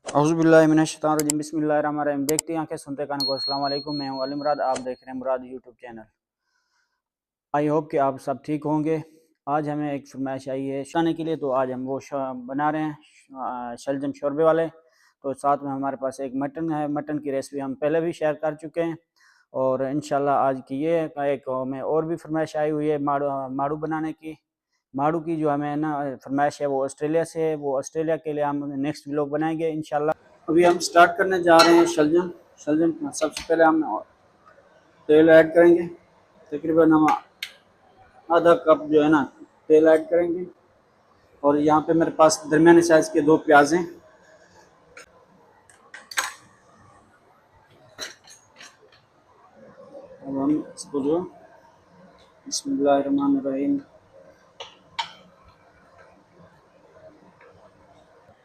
औज़ुबिल्लाहिमिनश्शैतानिर्रजीम बिस्मिल्लाहिर्रहमानिर्रहीम। देखते हैं आंखें सुनते कान को। अस्सलाम वालेकुम, मैं हूं अली मुराद, आप देख रहे हैं मुराद यूट्यूब चैनल। आई होप कि आप सब ठीक होंगे। आज हमें एक फरमाइश आई है खाने के लिए, तो आज हम वो बना रहे हैं शलजम शोरबे वाले। तो साथ में हमारे पास एक मटन है। मटन की रेसिपी हम पहले भी शेयर कर चुके हैं और इंशाल्लाह आज की ये एक हमें और भी फरमाइश आई हुई है माड़ू बनाने की। माड़ू की जो हमें ना फरमाइश है वो ऑस्ट्रेलिया से है। वो ऑस्ट्रेलिया के लिए हम नेक्स्ट व्लॉग बनाएंगे इंशाल्लाह। अभी हम स्टार्ट करने जा रहे हैं शलजम। सबसे पहले हम तेल ऐड करेंगे। तकरीबन हम आधा कप जो है ना तेल ऐड करेंगे। और यहाँ पे मेरे पास दरमियाने साइज़ के 2 प्याज हैं। अब हम इसको जो बिस्मिल्लाहिर्रहमानिर्रहीम,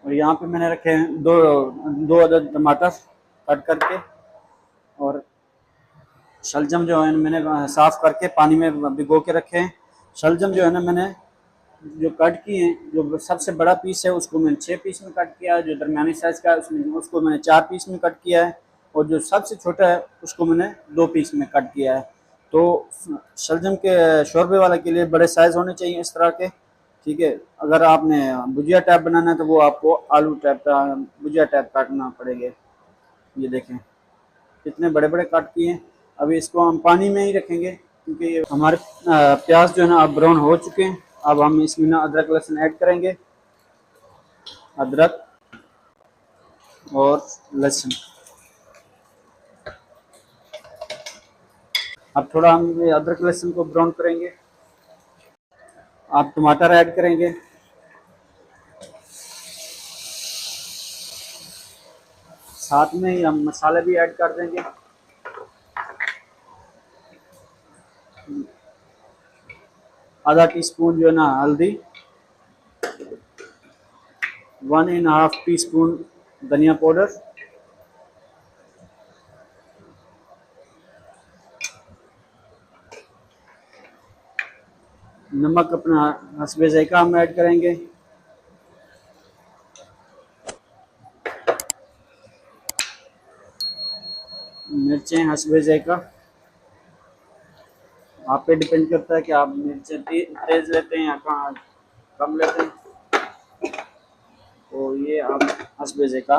और यहाँ पे मैंने रखे हैं दो अदद टमाटर कट करके। और शलजम जो है मैंने साफ़ करके पानी में भिगो के रखे हैं। शलजम जो है ना मैंने जो कट किए हैं, जो सबसे बड़ा पीस है उसको मैंने 6 पीस में कट किया है। जो दरमियानी साइज़ का है उसको मैंने 4 पीस में कट किया है। और जो सबसे छोटा है उसको मैंने 2 पीस में कट किया है। तो शलजम के शोरबे वाले के लिए बड़े साइज़ होने चाहिए इस तरह के, ठीक है। अगर आपने भुजिया टाइप बनाना है तो वो आपको आलू टाइप का भुजिया टाइप काटना पड़ेगा। ये देखें कितने बड़े बड़े काट किए हैं। अभी इसको हम पानी में ही रखेंगे क्योंकि हमारे प्याज जो है ना अब ब्राउन हो चुके हैं। अब हम इसमें ना अदरक लहसुन ऐड करेंगे। अदरक और लहसुन। अब थोड़ा हम ये अदरक लहसुन को ब्राउन करेंगे। आप टमाटर ऐड करेंगे। साथ में ही हम मसाले भी ऐड कर देंगे। आधा टीस्पून जो है ना हल्दी, 1.5 टीस्पून धनिया पाउडर, नमक अपना हस्बे ज़ायका हम ऐड करेंगे। मिर्चें हस्बे ज़ायका, आप पे डिपेंड करता है कि आप मिर्चें तेज़ लेते हैं या कम लेते हैं। तो ये आप हस्बे ज़ायका।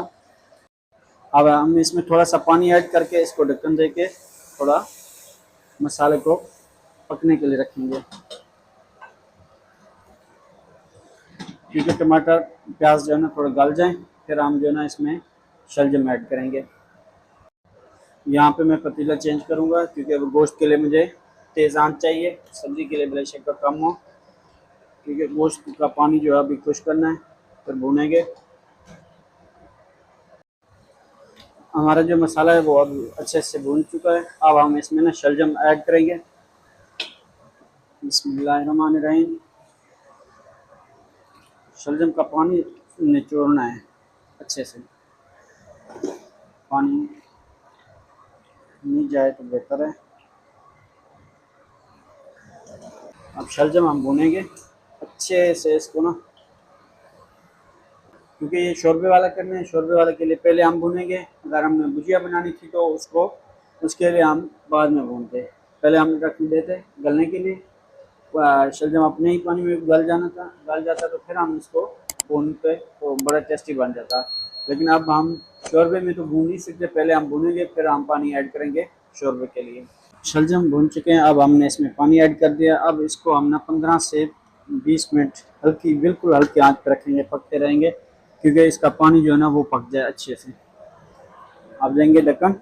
अब हम इसमें थोड़ा सा पानी ऐड करके इसको ढक्कन दे के थोड़ा मसाले को पकने के लिए रखेंगे, क्योंकि टमाटर प्याज जो है ना थोड़ा गल जाए। फिर हम जो है ना इसमें शलजम ऐड करेंगे। यहाँ पे मैं पतीला चेंज करूँगा क्योंकि अब गोश्त के लिए मुझे तेज़ आंच चाहिए। सब्ज़ी के लिए ब्लड शुगर कम हो, क्योंकि गोश्त का पानी जो है अभी खुश करना है, फिर भूनेंगे। हमारा जो मसाला है वो अब अच्छे से भून चुका है। अब हम इसमें ना शलजम ऐड करेंगे। बिस्मिल्लाहिर्रहमानिर्रहीम। शलजम का पानी निचोड़ना है अच्छे से, पानी नहीं जाए तो बेहतर है। अब शलजम हम भूनेंगे अच्छे से इसको ना, क्योंकि ये शोरबे वाला करना है। शोरबे वाले के लिए पहले हम भूनेंगे। अगर हमने भुजिया बनानी थी तो उसके लिए हम बाद में भूनते। पहले हम रख देते गलने के लिए। शलजम अपने ही पानी में गल जाता तो फिर हम इसको भूनते तो बड़ा टेस्टी बन जाता। लेकिन अब हम शोरबे में तो भून नहीं सकते, पहले हम भूनेंगे फिर हम पानी ऐड करेंगे शोरबे के लिए। शलजम भून चुके हैं। अब हमने इसमें पानी ऐड कर दिया। अब इसको हम ना 15 से 20 मिनट बिल्कुल हल्की आंच पर रखेंगे, पकते रहेंगे क्योंकि इसका पानी जो है ना वो पक जाए अच्छे से। अब देंगे ढक्कन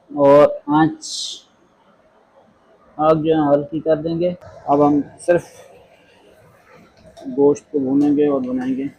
और आग जो है हल्की कर देंगे। अब हम सिर्फ गोश्त को भूनेंगे और बनाएंगे।